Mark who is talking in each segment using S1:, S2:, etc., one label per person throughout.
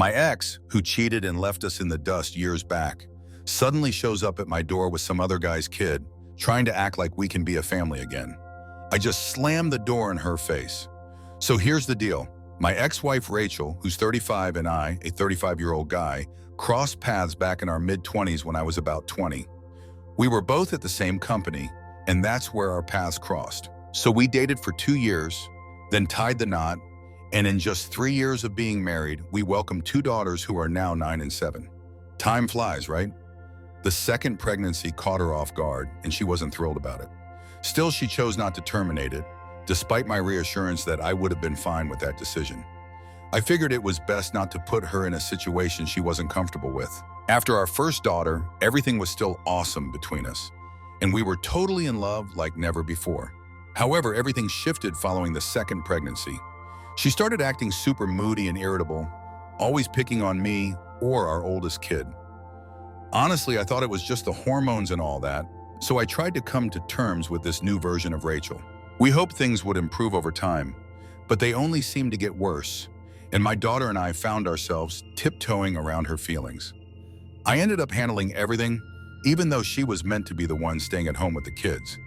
S1: My ex, who cheated and left us in the dust years back, suddenly shows up at my door with some other guy's kid, trying to act like we can be a family again. I just slammed the door in her face. So here's the deal. My ex-wife Rachel, who's 35, and I, a 35-year-old guy, crossed paths back in our mid-20s when I was about 20. We were both at the same company, and that's where our paths crossed. So we dated for 2 years, then tied the knot, and in just 3 years of being married, we welcomed 2 daughters who are now 9 and 7. Time flies, right? The second pregnancy caught her off guard, and she wasn't thrilled about it. Still, she chose not to terminate it, despite my reassurance that I would have been fine with that decision. I figured it was best not to put her in a situation she wasn't comfortable with. After our first daughter, everything was still awesome between us, and we were totally in love like never before. However, everything shifted following the second pregnancy. She started acting super moody and irritable, always picking on me or our oldest kid. Honestly, I thought it was just the hormones and all that, so I tried to come to terms with this new version of Rachel. We hoped things would improve over time, but they only seemed to get worse, and my daughter and I found ourselves tiptoeing around her feelings. I ended up handling everything, even though she was meant to be the one staying at home with the kids.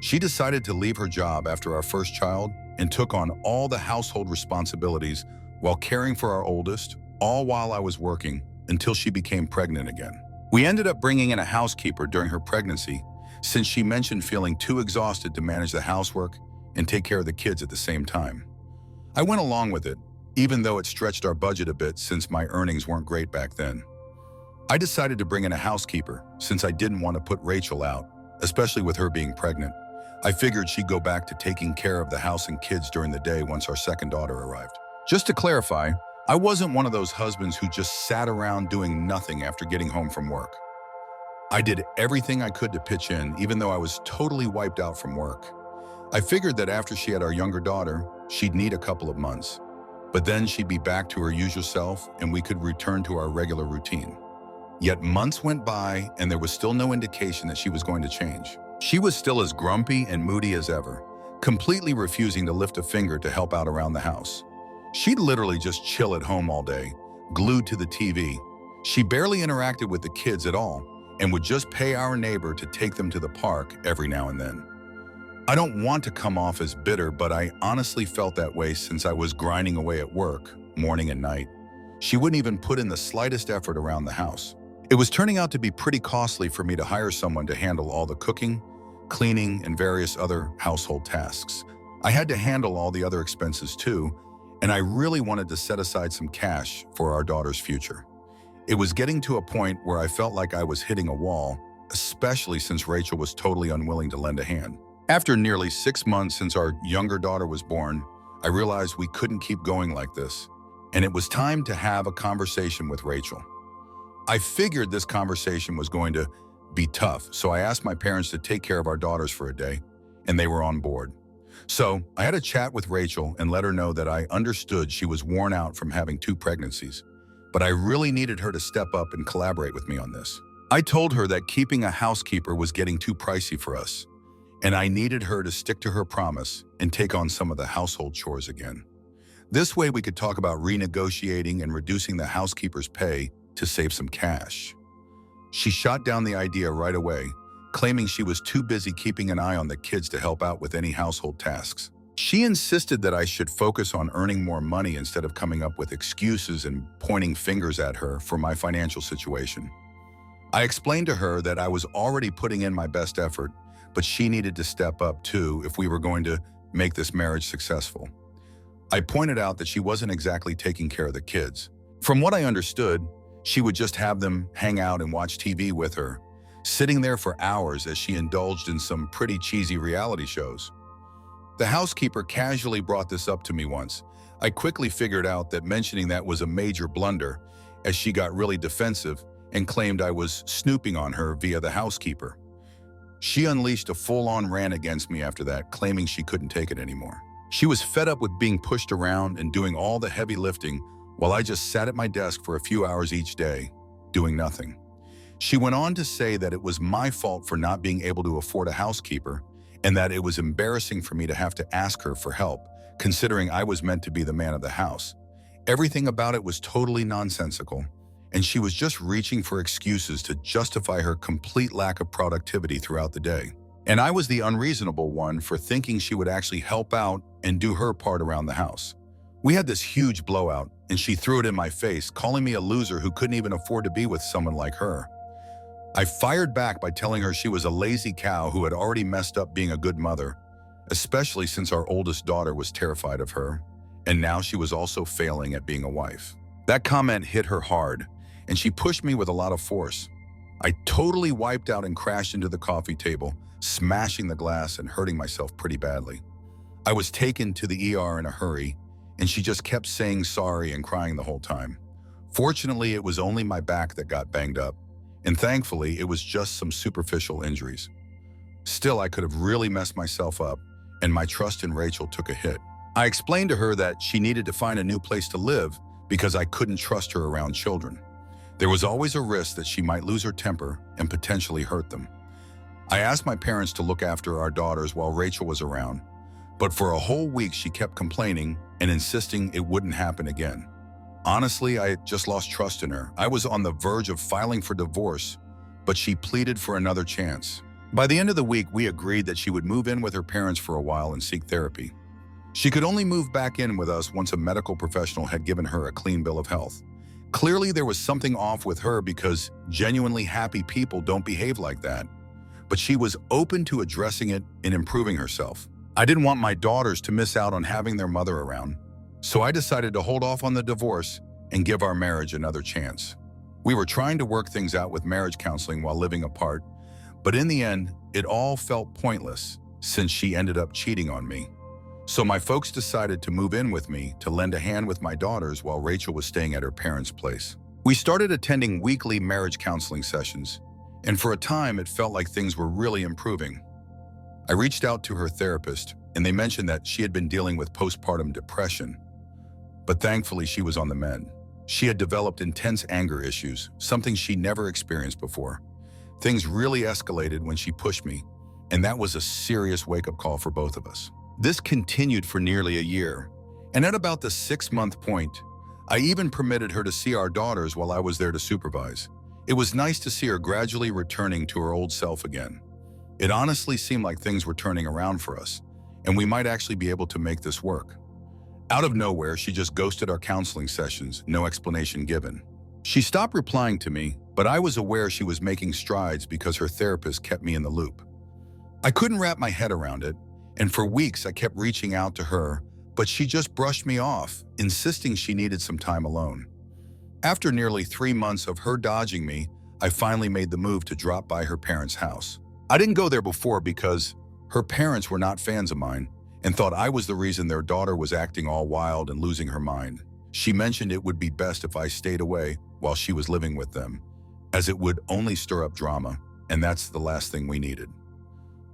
S1: She decided to leave her job after our first child and took on all the household responsibilities while caring for our oldest, all while I was working, until she became pregnant again. We ended up bringing in a housekeeper during her pregnancy, since she mentioned feeling too exhausted to manage the housework and take care of the kids at the same time. I went along with it, even though it stretched our budget a bit since my earnings weren't great back then. I decided to bring in a housekeeper since I didn't want to put Rachel out, especially with her being pregnant. I figured she'd go back to taking care of the house and kids during the day once our second daughter arrived. Just to clarify, I wasn't one of those husbands who just sat around doing nothing after getting home from work. I did everything I could to pitch in, even though I was totally wiped out from work. I figured that after she had our younger daughter, she'd need a couple of months, but then she'd be back to her usual self and we could return to our regular routine. Yet months went by and there was still no indication that she was going to change. She was still as grumpy and moody as ever, completely refusing to lift a finger to help out around the house. She'd literally just chill at home all day, glued to the TV. She barely interacted with the kids at all and would just pay our neighbor to take them to the park every now and then. I don't want to come off as bitter, but I honestly felt that way since I was grinding away at work, morning and night. She wouldn't even put in the slightest effort around the house. It was turning out to be pretty costly for me to hire someone to handle all the cooking, cleaning, and various other household tasks. I had to handle all the other expenses too, and I really wanted to set aside some cash for our daughter's future. It was getting to a point where I felt like I was hitting a wall, especially since Rachel was totally unwilling to lend a hand. After nearly 6 months since our younger daughter was born, I realized we couldn't keep going like this, and it was time to have a conversation with Rachel. I figured this conversation was going to be tough, so I asked my parents to take care of our daughters for a day, and they were on board. So I had a chat with Rachel and let her know that I understood she was worn out from having 2 pregnancies, but I really needed her to step up and collaborate with me on this. I told her that keeping a housekeeper was getting too pricey for us, and I needed her to stick to her promise and take on some of the household chores again. This way we could talk about renegotiating and reducing the housekeeper's pay to save some cash. She shot down the idea right away, claiming she was too busy keeping an eye on the kids to help out with any household tasks. She insisted that I should focus on earning more money instead of coming up with excuses and pointing fingers at her for my financial situation. I explained to her that I was already putting in my best effort, but she needed to step up too if we were going to make this marriage successful. I pointed out that she wasn't exactly taking care of the kids. From what I understood, she would just have them hang out and watch TV with her, sitting there for hours as she indulged in some pretty cheesy reality shows. The housekeeper casually brought this up to me once. I quickly figured out that mentioning that was a major blunder, as she got really defensive and claimed I was snooping on her via the housekeeper. She unleashed a full-on rant against me after that, claiming she couldn't take it anymore. She was fed up with being pushed around and doing all the heavy lifting while I just sat at my desk for a few hours each day, doing nothing. She went on to say that it was my fault for not being able to afford a housekeeper and that it was embarrassing for me to have to ask her for help, considering I was meant to be the man of the house, Everything about it was totally nonsensical, and she was just reaching for excuses to justify her complete lack of productivity throughout the day. And I was the unreasonable one for thinking she would actually help out and do her part around the house. We had this huge blowout, and she threw it in my face, calling me a loser who couldn't even afford to be with someone like her. I fired back by telling her she was a lazy cow who had already messed up being a good mother, especially since our oldest daughter was terrified of her, and now she was also failing at being a wife. That comment hit her hard, and she pushed me with a lot of force. I totally wiped out and crashed into the coffee table, smashing the glass and hurting myself pretty badly. I was taken to the ER in a hurry, and she just kept saying sorry and crying the whole time. Fortunately, it was only my back that got banged up, and thankfully, it was just some superficial injuries. Still, I could have really messed myself up, and my trust in Rachel took a hit. I explained to her that she needed to find a new place to live because I couldn't trust her around children. There was always a risk that she might lose her temper and potentially hurt them. I asked my parents to look after our daughters while Rachel was around, but for a whole week she kept complaining and insisting it wouldn't happen again. Honestly, I had just lost trust in her. I was on the verge of filing for divorce, but she pleaded for another chance. By the end of the week, we agreed that she would move in with her parents for a while and seek therapy. She could only move back in with us once a medical professional had given her a clean bill of health. Clearly, there was something off with her because genuinely happy people don't behave like that. But she was open to addressing it and improving herself. I didn't want my daughters to miss out on having their mother around, so I decided to hold off on the divorce and give our marriage another chance. We were trying to work things out with marriage counseling while living apart, but in the end, it all felt pointless since she ended up cheating on me. So my folks decided to move in with me to lend a hand with my daughters while Rachel was staying at her parents' place. We started attending weekly marriage counseling sessions, and for a time it felt like things were really improving. I reached out to her therapist, and they mentioned that she had been dealing with postpartum depression, but thankfully she was on the mend. She had developed intense anger issues, something she never experienced before. Things really escalated when she pushed me, and that was a serious wake-up call for both of us. This continued for nearly a year, and at about the 6-month point, I even permitted her to see our daughters while I was there to supervise. It was nice to see her gradually returning to her old self again. It honestly seemed like things were turning around for us, and we might actually be able to make this work. Out of nowhere, she just ghosted our counseling sessions, no explanation given. She stopped replying to me, but I was aware she was making strides because her therapist kept me in the loop. I couldn't wrap my head around it, and for weeks I kept reaching out to her, but she just brushed me off, insisting she needed some time alone. After nearly 3 months of her dodging me, I finally made the move to drop by her parents' house. I didn't go there before because her parents were not fans of mine and thought I was the reason their daughter was acting all wild and losing her mind. She mentioned it would be best if I stayed away while she was living with them, as it would only stir up drama, and that's the last thing we needed.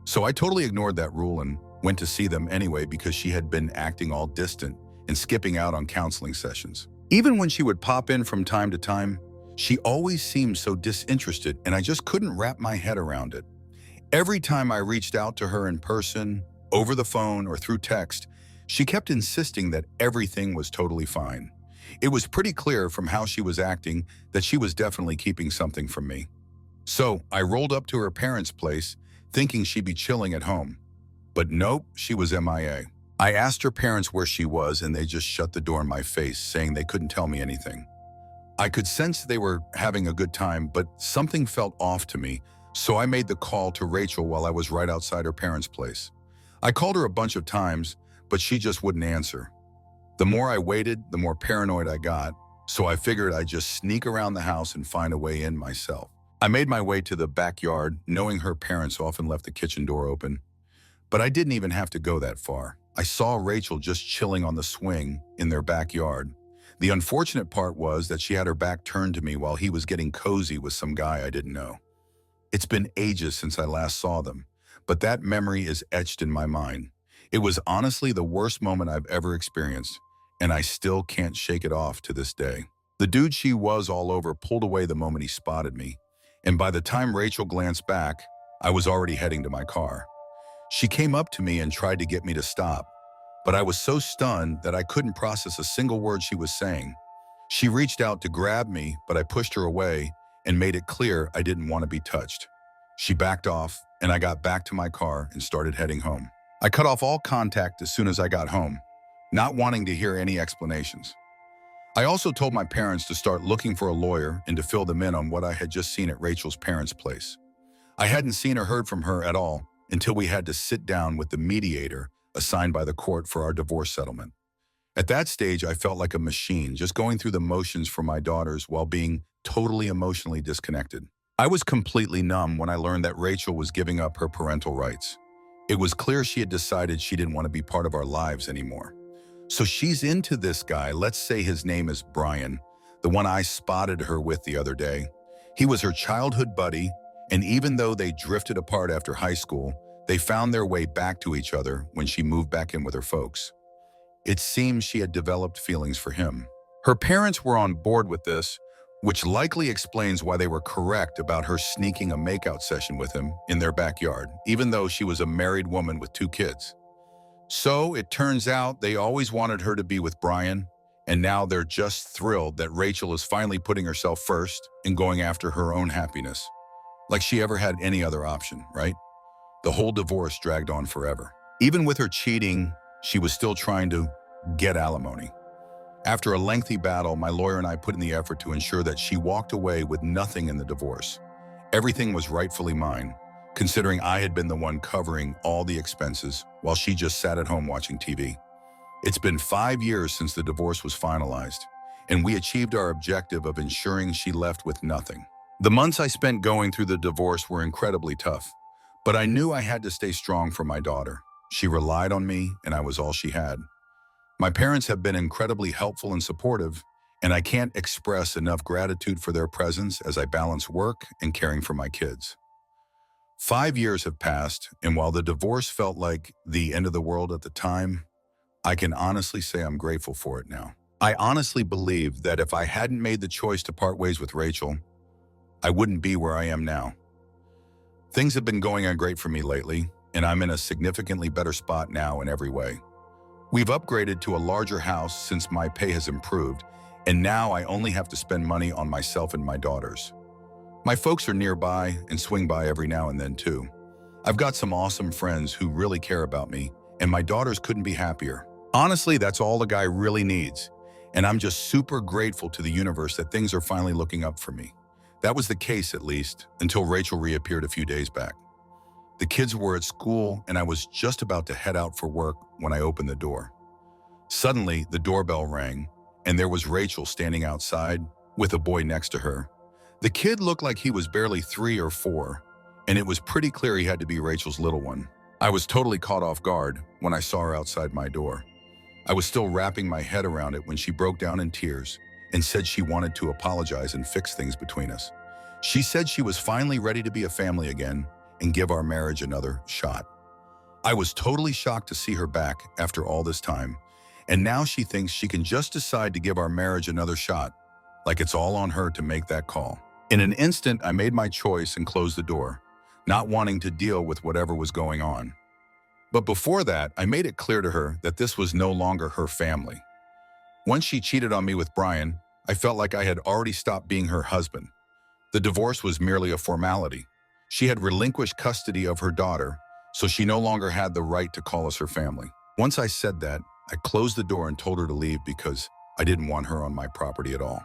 S1: So I totally ignored that rule and went to see them anyway because she had been acting all distant and skipping out on counseling sessions. Even when she would pop in from time to time, she always seemed so disinterested, and I just couldn't wrap my head around it. Every time I reached out to her in person, over the phone, or through text, she kept insisting that everything was totally fine. It was pretty clear from how she was acting that she was definitely keeping something from me. So I rolled up to her parents' place, thinking she'd be chilling at home. But nope, she was MIA. I asked her parents where she was, and they just shut the door in my face, saying they couldn't tell me anything. I could sense they were having a good time, but something felt off to me, so I made the call to Rachel while I was right outside her parents' place. I called her a bunch of times, but she just wouldn't answer. The more I waited, the more paranoid I got, so I figured I'd just sneak around the house and find a way in myself. I made my way to the backyard, knowing her parents often left the kitchen door open. But I didn't even have to go that far. I saw Rachel just chilling on the swing in their backyard. The unfortunate part was that she had her back turned to me while he was getting cozy with some guy I didn't know. It's been ages since I last saw them, but that memory is etched in my mind. It was honestly the worst moment I've ever experienced, and I still can't shake it off to this day. The dude she was all over pulled away the moment he spotted me, and by the time Rachel glanced back, I was already heading to my car. She came up to me and tried to get me to stop, but I was so stunned that I couldn't process a single word she was saying. She reached out to grab me, but I pushed her away and made it clear I didn't want to be touched. She backed off, and I got back to my car and started heading home. I cut off all contact as soon as I got home, not wanting to hear any explanations. I also told my parents to start looking for a lawyer and to fill them in on what I had just seen at Rachel's parents' place. I hadn't seen or heard from her at all until we had to sit down with the mediator assigned by the court for our divorce settlement. At that stage, I felt like a machine, just going through the motions for my daughters while being totally emotionally disconnected. I was completely numb when I learned that Rachel was giving up her parental rights. It was clear she had decided she didn't want to be part of our lives anymore. So she's into this guy, let's say his name is Brian, the one I spotted her with the other day. He was her childhood buddy, and even though they drifted apart after high school, they found their way back to each other when she moved back in with her folks. It seems she had developed feelings for him. Her parents were on board with this, which likely explains why they were correct about her sneaking a makeout session with him in their backyard, even though she was a married woman with 2 kids. So it turns out they always wanted her to be with Brian, and now they're just thrilled that Rachel is finally putting herself first and going after her own happiness. Like she ever had any other option, right? The whole divorce dragged on forever. Even with her cheating, she was still trying to get alimony. After a lengthy battle, my lawyer and I put in the effort to ensure that she walked away with nothing in the divorce. Everything was rightfully mine, considering I had been the one covering all the expenses while she just sat at home watching TV. It's been 5 years since the divorce was finalized, and we achieved our objective of ensuring she left with nothing. The months I spent going through the divorce were incredibly tough, but I knew I had to stay strong for my daughter. She relied on me, and I was all she had. My parents have been incredibly helpful and supportive, and I can't express enough gratitude for their presence as I balance work and caring for my kids. 5 years have passed, and while the divorce felt like the end of the world at the time, I can honestly say I'm grateful for it now. I honestly believe that if I hadn't made the choice to part ways with Rachel, I wouldn't be where I am now. Things have been going on great for me lately, and I'm in a significantly better spot now in every way. We've upgraded to a larger house since my pay has improved, and now I only have to spend money on myself and my daughters. My folks are nearby and swing by every now and then too. I've got some awesome friends who really care about me, and my daughters couldn't be happier. Honestly, that's all a guy really needs, and I'm just super grateful to the universe that things are finally looking up for me. That was the case, at least, until Rachel reappeared a few days back. The kids were at school, and I was just about to head out for work when I opened the door. Suddenly, the doorbell rang, and there was Rachel standing outside with a boy next to her. The kid looked like he was barely 3 or 4, and it was pretty clear he had to be Rachel's little one. I was totally caught off guard when I saw her outside my door. I was still wrapping my head around it when she broke down in tears and said she wanted to apologize and fix things between us. She said she was finally ready to be a family again and give our marriage another shot. I was totally shocked to see her back after all this time, and now she thinks she can just decide to give our marriage another shot, like it's all on her to make that call. In an instant, I made my choice and closed the door, not wanting to deal with whatever was going on. But before that, I made it clear to her that this was no longer her family. Once she cheated on me with Brian, I felt like I had already stopped being her husband. The divorce was merely a formality. She had relinquished custody of her daughter, so she no longer had the right to call us her family. Once I said that, I closed the door and told her to leave because I didn't want her on my property at all.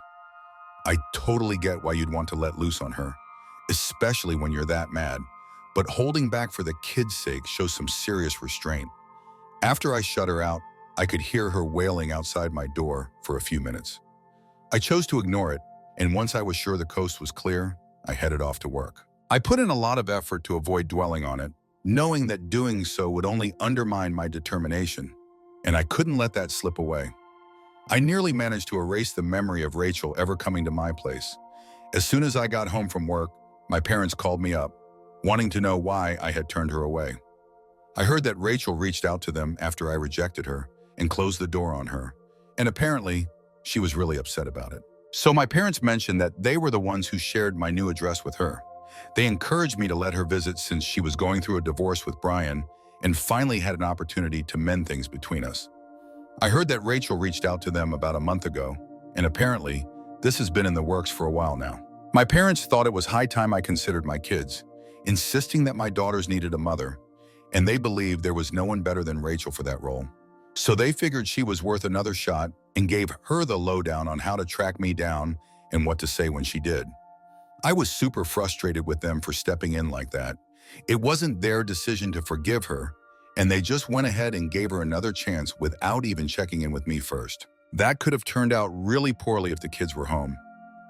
S1: I totally get why you'd want to let loose on her, especially when you're that mad, but holding back for the kids' sake shows some serious restraint. After I shut her out, I could hear her wailing outside my door for a few minutes. I chose to ignore it, and once I was sure the coast was clear, I headed off to work. I put in a lot of effort to avoid dwelling on it, knowing that doing so would only undermine my determination, and I couldn't let that slip away. I nearly managed to erase the memory of Rachel ever coming to my place. As soon as I got home from work, my parents called me up, wanting to know why I had turned her away. I heard that Rachel reached out to them after I rejected her and closed the door on her, and apparently, she was really upset about it. So my parents mentioned that they were the ones who shared my new address with her. They encouraged me to let her visit since she was going through a divorce with Brian, and finally had an opportunity to mend things between us. I heard that Rachel reached out to them about a month ago, and apparently, this has been in the works for a while now. My parents thought it was high time I considered my kids, insisting that my daughters needed a mother, and they believed there was no one better than Rachel for that role. So they figured she was worth another shot and gave her the lowdown on how to track me down and what to say when she did. I was super frustrated with them for stepping in like that. It wasn't their decision to forgive her, and they just went ahead and gave her another chance without even checking in with me first. That could have turned out really poorly if the kids were home.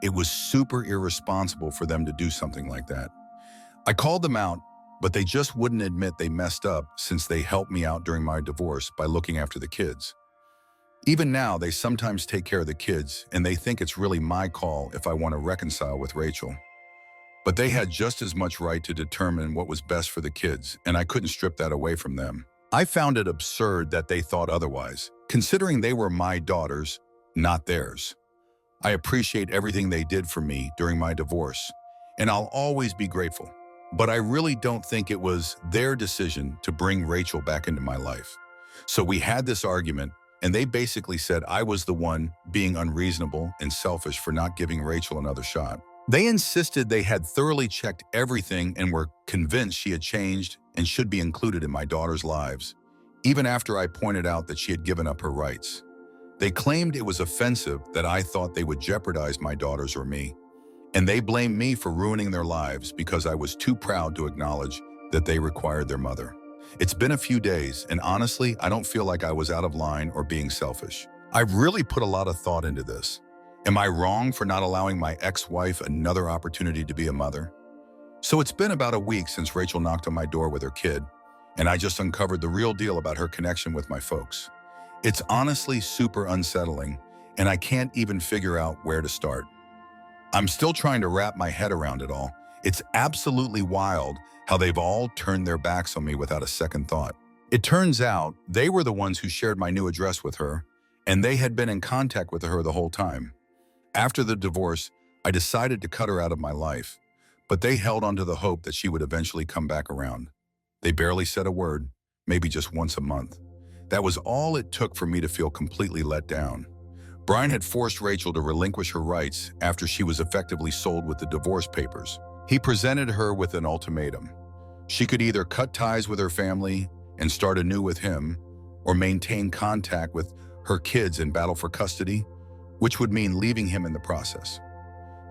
S1: It was super irresponsible for them to do something like that. I called them out, but they just wouldn't admit they messed up since they helped me out during my divorce by looking after the kids. Even now, they sometimes take care of the kids, and they think it's really my call if I want to reconcile with Rachel. But they had just as much right to determine what was best for the kids, and I couldn't strip that away from them. I found it absurd that they thought otherwise, considering they were my daughters, not theirs. I appreciate everything they did for me during my divorce, and I'll always be grateful. But I really don't think it was their decision to bring Rachel back into my life. So we had this argument, and they basically said I was the one being unreasonable and selfish for not giving Rachel another shot. They insisted they had thoroughly checked everything and were convinced she had changed and should be included in my daughters' lives, even after I pointed out that she had given up her rights. They claimed it was offensive that I thought they would jeopardize my daughters or me, and they blamed me for ruining their lives because I was too proud to acknowledge that they required their mother. It's been a few days, and honestly, I don't feel like I was out of line or being selfish. I've really put a lot of thought into this. Am I wrong for not allowing my ex-wife another opportunity to be a mother? So it's been about a week since Rachel knocked on my door with her kid, and I just uncovered the real deal about her connection with my folks. It's honestly super unsettling, and I can't even figure out where to start. I'm still trying to wrap my head around it all. It's absolutely wild how they've all turned their backs on me without a second thought. It turns out they were the ones who shared my new address with her, and they had been in contact with her the whole time. After the divorce, I decided to cut her out of my life, but they held on to the hope that she would eventually come back around. They barely said a word, maybe just once a month. That was all it took for me to feel completely let down. Brian had forced Rachel to relinquish her rights after she was effectively sold with the divorce papers. He presented her with an ultimatum. She could either cut ties with her family and start anew with him, or maintain contact with her kids and battle for custody, which would mean leaving him in the process.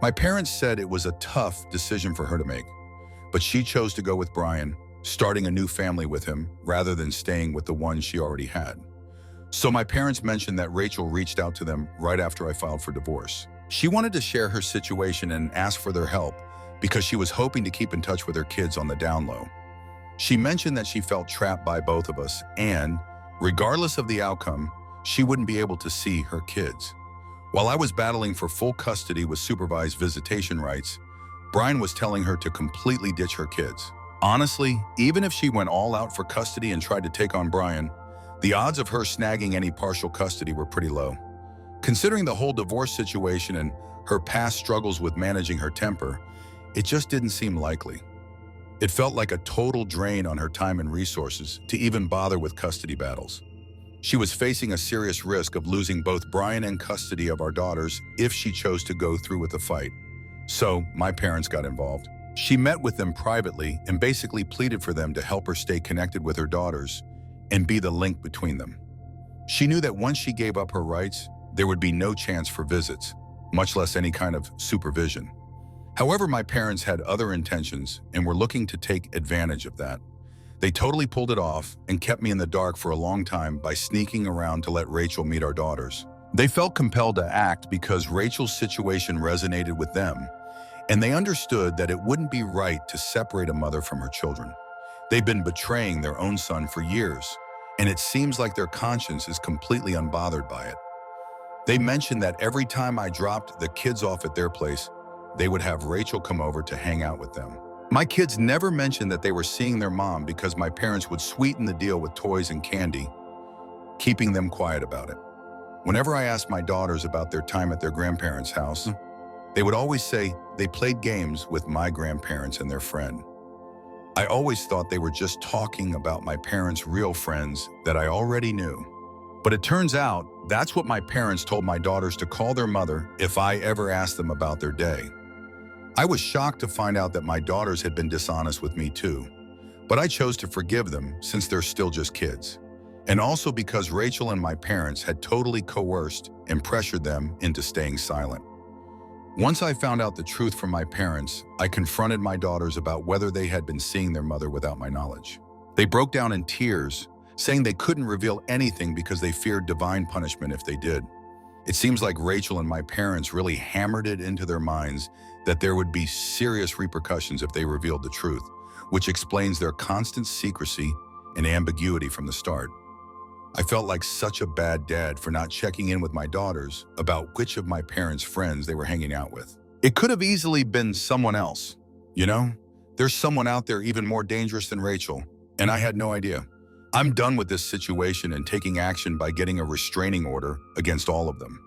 S1: My parents said it was a tough decision for her to make, but she chose to go with Brian, starting a new family with him rather than staying with the one she already had. So my parents mentioned that Rachel reached out to them right after I filed for divorce. She wanted to share her situation and ask for their help because she was hoping to keep in touch with her kids on the down low. She mentioned that she felt trapped by both of us and, regardless of the outcome, she wouldn't be able to see her kids. While I was battling for full custody with supervised visitation rights, Brian was telling her to completely ditch her kids. Honestly, even if she went all out for custody and tried to take on Brian, the odds of her snagging any partial custody were pretty low. Considering the whole divorce situation and her past struggles with managing her temper, it just didn't seem likely. It felt like a total drain on her time and resources to even bother with custody battles. She was facing a serious risk of losing both Brian and custody of our daughters if she chose to go through with the fight. So my parents got involved. She met with them privately and basically pleaded for them to help her stay connected with her daughters and be the link between them. She knew that once she gave up her rights, there would be no chance for visits, much less any kind of supervision. However, my parents had other intentions and were looking to take advantage of that. They totally pulled it off and kept me in the dark for a long time by sneaking around to let Rachel meet our daughters. They felt compelled to act because Rachel's situation resonated with them, and they understood that it wouldn't be right to separate a mother from her children. They've been betraying their own son for years, and it seems like their conscience is completely unbothered by it. They mentioned that every time I dropped the kids off at their place, they would have Rachel come over to hang out with them. My kids never mentioned that they were seeing their mom because my parents would sweeten the deal with toys and candy, keeping them quiet about it. Whenever I asked my daughters about their time at their grandparents' house, they would always say they played games with my grandparents and their friend. I always thought they were just talking about my parents' real friends that I already knew. But it turns out that's what my parents told my daughters to call their mother if I ever asked them about their day. I was shocked to find out that my daughters had been dishonest with me too. But I chose to forgive them since they're still just kids. And also because Rachel and my parents had totally coerced and pressured them into staying silent. Once I found out the truth from my parents, I confronted my daughters about whether they had been seeing their mother without my knowledge. They broke down in tears, saying they couldn't reveal anything because they feared divine punishment if they did. It seems like Rachel and my parents really hammered it into their minds that there would be serious repercussions if they revealed the truth, which explains their constant secrecy and ambiguity from the start. I felt like such a bad dad for not checking in with my daughters about which of my parents' friends they were hanging out with. It could have easily been someone else. You know, there's someone out there even more dangerous than Rachel, and I had no idea. I'm done with this situation and taking action by getting a restraining order against all of them.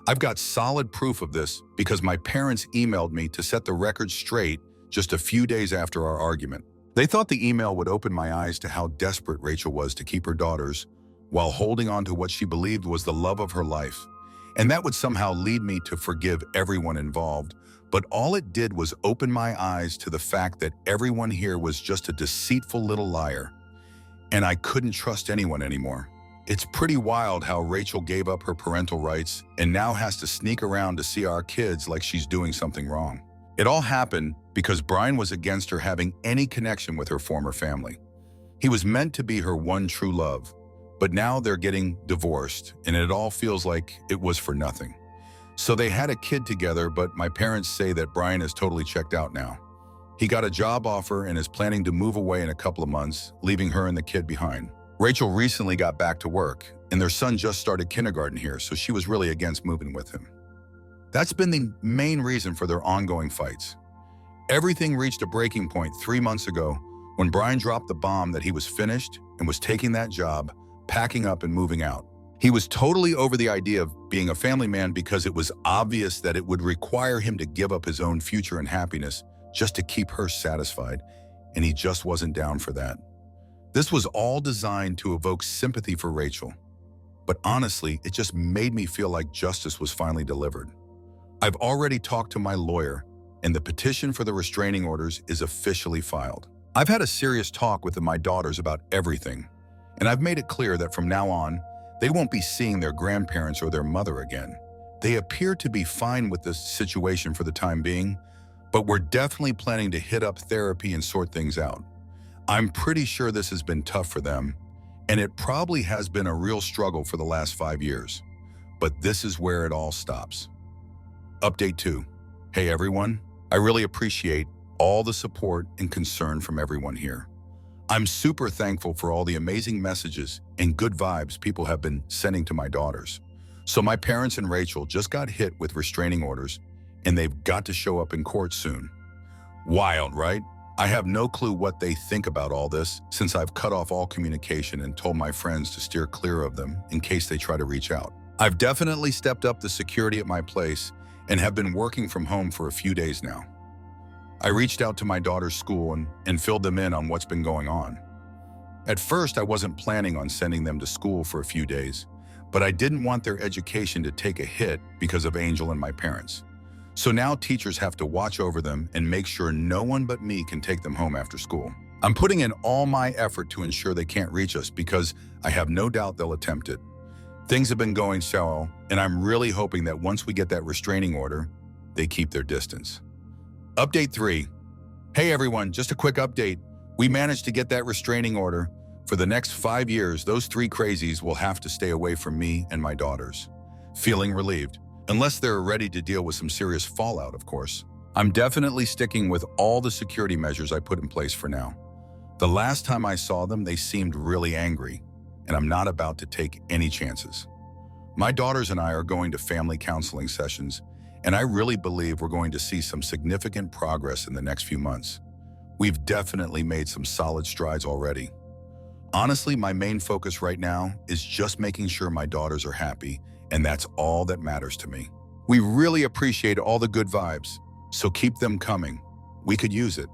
S1: I've got solid proof of this because my parents emailed me to set the record straight just a few days after our argument. They thought the email would open my eyes to how desperate Rachel was to keep her daughters while holding on to what she believed was the love of her life. And that would somehow lead me to forgive everyone involved. But all it did was open my eyes to the fact that everyone here was just a deceitful little liar. And I couldn't trust anyone anymore. It's pretty wild how Rachel gave up her parental rights and now has to sneak around to see our kids like she's doing something wrong. It all happened because Brian was against her having any connection with her former family. He was meant to be her one true love. But now they're getting divorced, and it all feels like it was for nothing. So they had a kid together, but my parents say that Brian is totally checked out now. He got a job offer and is planning to move away in a couple of months, leaving her and the kid behind. Rachel recently got back to work, and their son just started kindergarten here, so she was really against moving with him. That's been the main reason for their ongoing fights. Everything reached a breaking point 3 months ago when Brian dropped the bomb that he was finished and was taking that job, packing up and moving out. He was totally over the idea of being a family man because it was obvious that it would require him to give up his own future and happiness just to keep her satisfied, and he just wasn't down for that. This was all designed to evoke sympathy for Rachel, but honestly, it just made me feel like justice was finally delivered. I've already talked to my lawyer, and the petition for the restraining orders is officially filed. I've had a serious talk with my daughters about everything, and I've made it clear that from now on, they won't be seeing their grandparents or their mother again. They appear to be fine with this situation for the time being, but we're definitely planning to hit up therapy and sort things out. I'm pretty sure this has been tough for them, and it probably has been a real struggle for the last 5 years. But this is where it all stops. Update 2. Hey everyone, I really appreciate all the support and concern from everyone here. I'm super thankful for all the amazing messages and good vibes people have been sending to my daughters. So my parents and Rachel just got hit with restraining orders, and they've got to show up in court soon. Wild, right? I have no clue what they think about all this since I've cut off all communication and told my friends to steer clear of them in case they try to reach out. I've definitely stepped up the security at my place and have been working from home for a few days now. I reached out to my daughter's school and filled them in on what's been going on. At first, I wasn't planning on sending them to school for a few days, but I didn't want their education to take a hit because of Angel and my parents. So now teachers have to watch over them and make sure no one but me can take them home after school. I'm putting in all my effort to ensure they can't reach us because I have no doubt they'll attempt it. Things have been going so, and I'm really hoping that once we get that restraining order, they keep their distance. Update 3. Hey everyone, just a quick update. We managed to get that restraining order. For the next 5 years, those 3 crazies will have to stay away from me and my daughters. Feeling relieved. Unless they're ready to deal with some serious fallout, of course. I'm definitely sticking with all the security measures I put in place for now. The last time I saw them, they seemed really angry, and I'm not about to take any chances. My daughters and I are going to family counseling sessions, and I really believe we're going to see some significant progress in the next few months. We've definitely made some solid strides already. Honestly, my main focus right now is just making sure my daughters are happy, and that's all that matters to me. We really appreciate all the good vibes, so keep them coming. We could use it.